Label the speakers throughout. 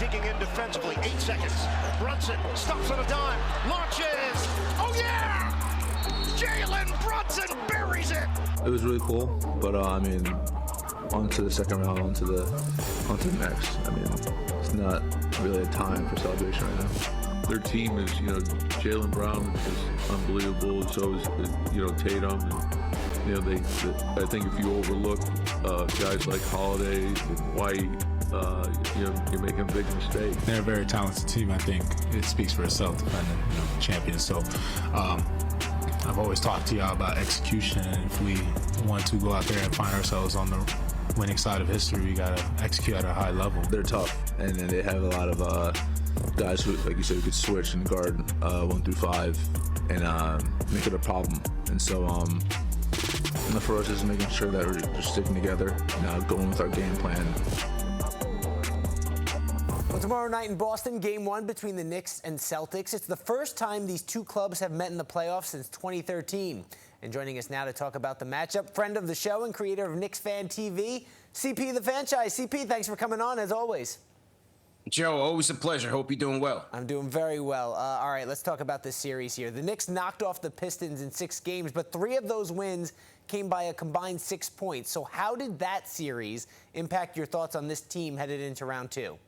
Speaker 1: digging in defensively. 8 seconds. Brunson stops on a dime. Launches. Oh, yeah! Jalen Brunson buries it.
Speaker 2: It was really cool, but I mean, on to the second round, on to the next. I mean, it's not really a time for celebration right now.
Speaker 3: Their team is, Jalen Brown is unbelievable. So is, Tatum. And, I think if you overlook guys like Holiday and White, you're making a big mistake.
Speaker 4: They're a very talented team. I think it speaks for itself, defending champions. So I've always talked to y'all about execution, and if we want to go out there and find ourselves on the winning side of history, we got to execute at a high level.
Speaker 2: They're tough, and they have a lot of guys who, like you said, who could switch and guard 1 through 5 and make it a problem. And so for us is making sure that we're just sticking together, going with our game plan.
Speaker 5: Well, tomorrow night in Boston, Game 1 between the Knicks and Celtics. It's the first time these two clubs have met in the playoffs since 2013. And joining us now to talk about the matchup, friend of the show and creator of KnicksFanTV, CP The Fanchise. CP, thanks for coming on, as always.
Speaker 6: Joe, always a pleasure. Hope you're doing well.
Speaker 5: I'm doing very well. All right, let's talk about this series here. The Knicks knocked off the Pistons in 6 games, but 3 of those wins came by a combined 6 points. So how did that series impact your thoughts on this team headed into round 2?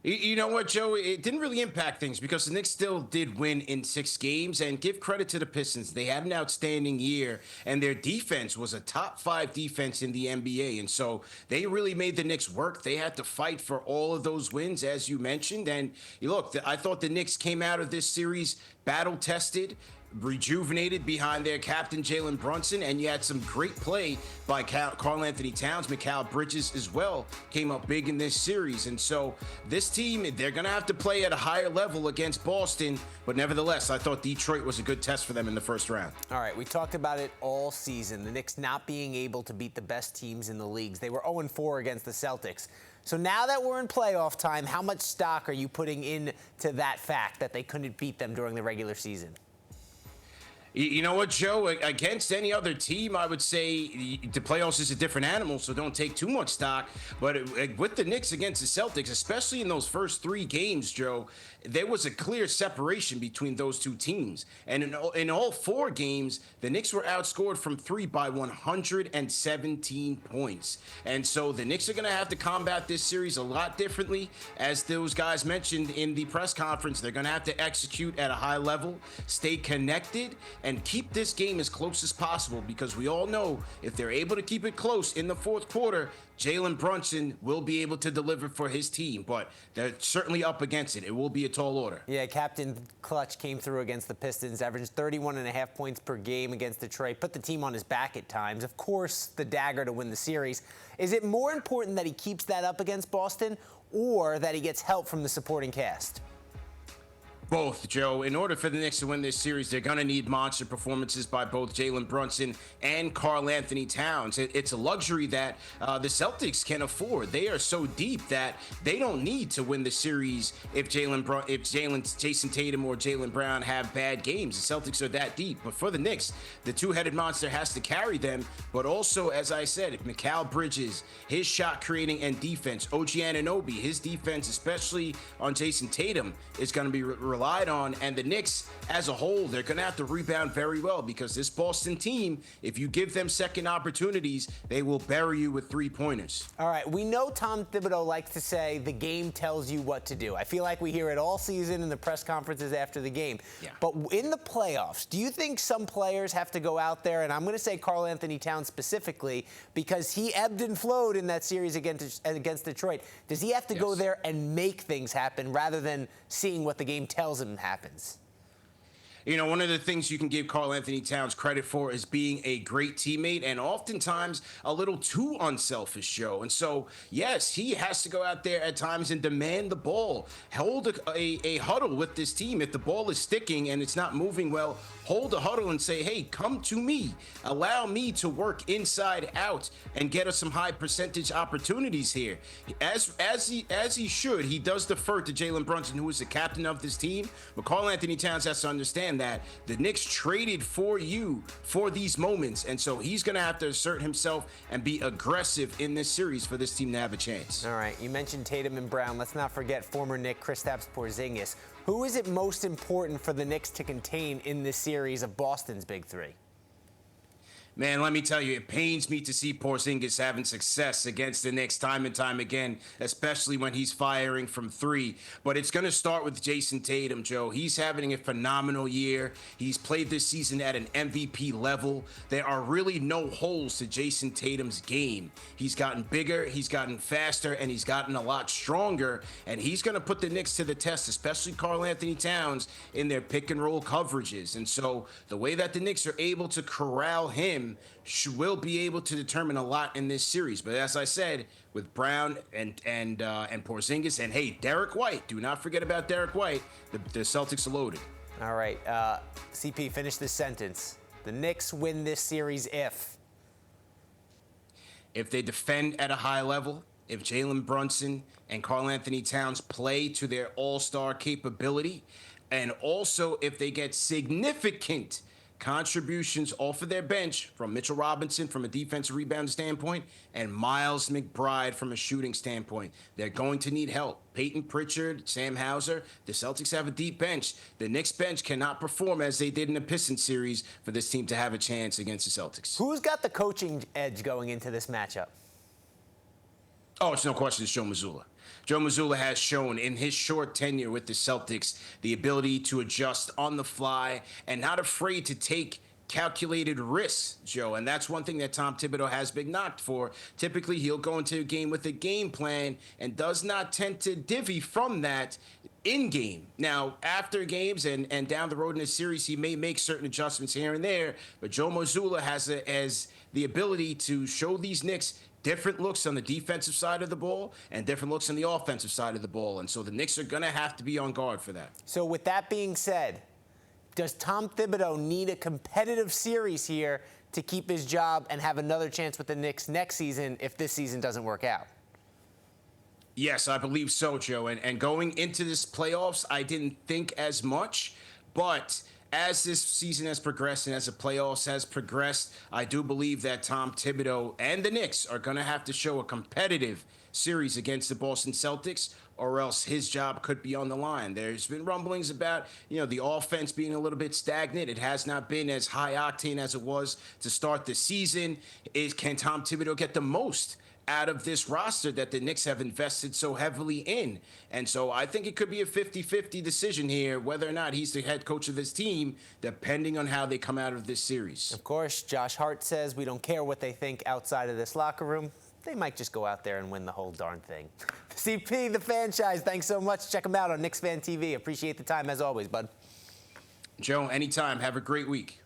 Speaker 6: You know what, Joe? It didn't really impact things because the Knicks still did win in 6 games, and give credit to the Pistons. They had an outstanding year, and their defense was a top 5 defense in the NBA, and so they really made the Knicks work. They had to fight for all of those wins, as you mentioned, and look, I thought the Knicks came out of this series battle-tested, rejuvenated behind their captain, Jalen Brunson, and you had some great play by Karl-Anthony Towns. Mikal Bridges as well came up big in this series. And so this team, they're going to have to play at a higher level against Boston, but nevertheless, I thought Detroit was a good test for them in the first round.
Speaker 5: All right, we talked about it all season, the Knicks not being able to beat the best teams in the leagues. They were 0-4 against the Celtics. So now that we're in playoff time, how much stock are you putting into that fact that they couldn't beat them during the regular season?
Speaker 6: You know what, Joe? Against any other team, I would say the playoffs is a different animal, so don't take too much stock. But with the Knicks against the Celtics, especially in those first 3 games, Joe, there was a clear separation between those two teams. And in all 4 games, the Knicks were outscored from 3 by 117 points. And so the Knicks are going to have to combat this series a lot differently. As those guys mentioned in the press conference, they're going to have to execute at a high level, stay connected, and keep this game as close as possible, because we all know if they're able to keep it close in the fourth quarter, Jalen Brunson will be able to deliver for his team, but they're certainly up against it. It will be a tall order.
Speaker 5: Yeah, Captain Clutch came through against the Pistons, averaged 31.5 points per game against Detroit, put the team on his back at times. Of course, the dagger to win the series. Is it more important that he keeps that up against Boston or that he gets help from the supporting cast?
Speaker 6: Both, Joe. In order for the Knicks to win this series, they're going to need monster performances by both Jalen Brunson and Karl-Anthony Towns. It's a luxury that the Celtics can afford. They are so deep that they don't need to win the series if Jason Tatum or Jaylen Brown have bad games. The Celtics are that deep. But for the Knicks, the two-headed monster has to carry them. But also, as I said, if Mikal Bridges, his shot creating and defense, OG Anunoby, his defense, especially on Jason Tatum, is going to be relied on, and the Knicks as a whole, they're going to have to rebound very well, because this Boston team, if you give them second opportunities, they will bury you with 3-pointers.
Speaker 5: All right, we know Tom Thibodeau likes to say the game tells you what to do. I feel like we hear it all season in the press conferences after the game. Yeah. But in the playoffs, do you think some players have to go out there, and I'm going to say Karl-Anthony Towns specifically, because he ebbed and flowed in that series against Detroit. Does he have to go there and make things happen rather than seeing what the game tells him happens?
Speaker 6: You know, one of the things you can give Karl-Anthony Towns credit for is being a great teammate and oftentimes a little too unselfish, Joe. And so, yes, he has to go out there at times and demand the ball. Hold a huddle with this team. If the ball is sticking and it's not moving well, hold a huddle and say, hey, come to me. Allow me to work inside out and get us some high percentage opportunities here. As he should, he does defer to Jalen Brunson, who is the captain of this team. But Karl-Anthony Towns has to understand understand that the Knicks traded for you for these moments, and so he's going to have to assert himself and be aggressive in this series for this team to have a chance.
Speaker 5: All right, you mentioned Tatum and Brown. Let's not forget former Knick Kristaps Porzingis. Who is it most important for the Knicks to contain in this series of Boston's big three?
Speaker 6: Man, let me tell you, it pains me to see Porzingis having success against the Knicks time and time again, especially when he's firing from three. But it's going to start with Jason Tatum, Joe. He's having a phenomenal year. He's played this season at an MVP level. There are really no holes to Jason Tatum's game. He's gotten bigger, he's gotten faster, and he's gotten a lot stronger. And he's going to put the Knicks to the test, especially Karl-Anthony Towns in their pick-and-roll coverages. And so the way that the Knicks are able to corral him will be able to determine a lot in this series. But as I said, with Brown and Porzingis, and hey, Derek White, do not forget about Derek White. The Celtics are loaded.
Speaker 5: All right, CP, finish this sentence. The Knicks win this series if
Speaker 6: they defend at a high level, if Jalen Brunson and Karl-Anthony Towns play to their all-star capability, and also if they get significant contributions off of their bench from Mitchell Robinson from a defensive rebound standpoint and Miles McBride from a shooting standpoint. They're going to need help. Peyton Pritchard, Sam Hauser, the Celtics have a deep bench. The Knicks bench cannot perform as they did in the Pistons series for this team to have a chance against the Celtics.
Speaker 5: Who's got the coaching edge going into this matchup?
Speaker 6: Oh, it's no question, it's Joe Mazzulla. Joe Mazzulla has shown in his short tenure with the Celtics the ability to adjust on the fly and not afraid to take calculated risks, Joe. And that's one thing that Tom Thibodeau has been knocked for. Typically, he'll go into a game with a game plan and does not tend to divvy from that in-game. Now, after games and down the road in a series, he may make certain adjustments here and there, but Joe Mazzulla has the ability to show these Knicks different looks on the defensive side of the ball and different looks on the offensive side of the ball. And so the Knicks are going to have to be on guard for that.
Speaker 5: So with that being said, does Tom Thibodeau need a competitive series here to keep his job and have another chance with the Knicks next season if this season doesn't work out?
Speaker 6: Yes, I believe so, Joe. And going into this playoffs, I didn't think as much, but as this season has progressed and as the playoffs has progressed, I do believe that Tom Thibodeau and the Knicks are going to have to show a competitive series against the Boston Celtics, or else his job could be on the line. There's been rumblings about, the offense being a little bit stagnant. It has not been as high octane as it was to start the season. Can Tom Thibodeau get the most out of this roster that the Knicks have invested so heavily in? And so I think it could be a 50-50 decision here, whether or not he's the head coach of this team, depending on how they come out of this series.
Speaker 5: Of course, Josh Hart says we don't care what they think outside of this locker room. They might just go out there and win the whole darn thing. CP The Fanchise, thanks so much. Check them out on KnicksFanTV. Appreciate the time as always, bud.
Speaker 6: Joe, anytime. Have a great week.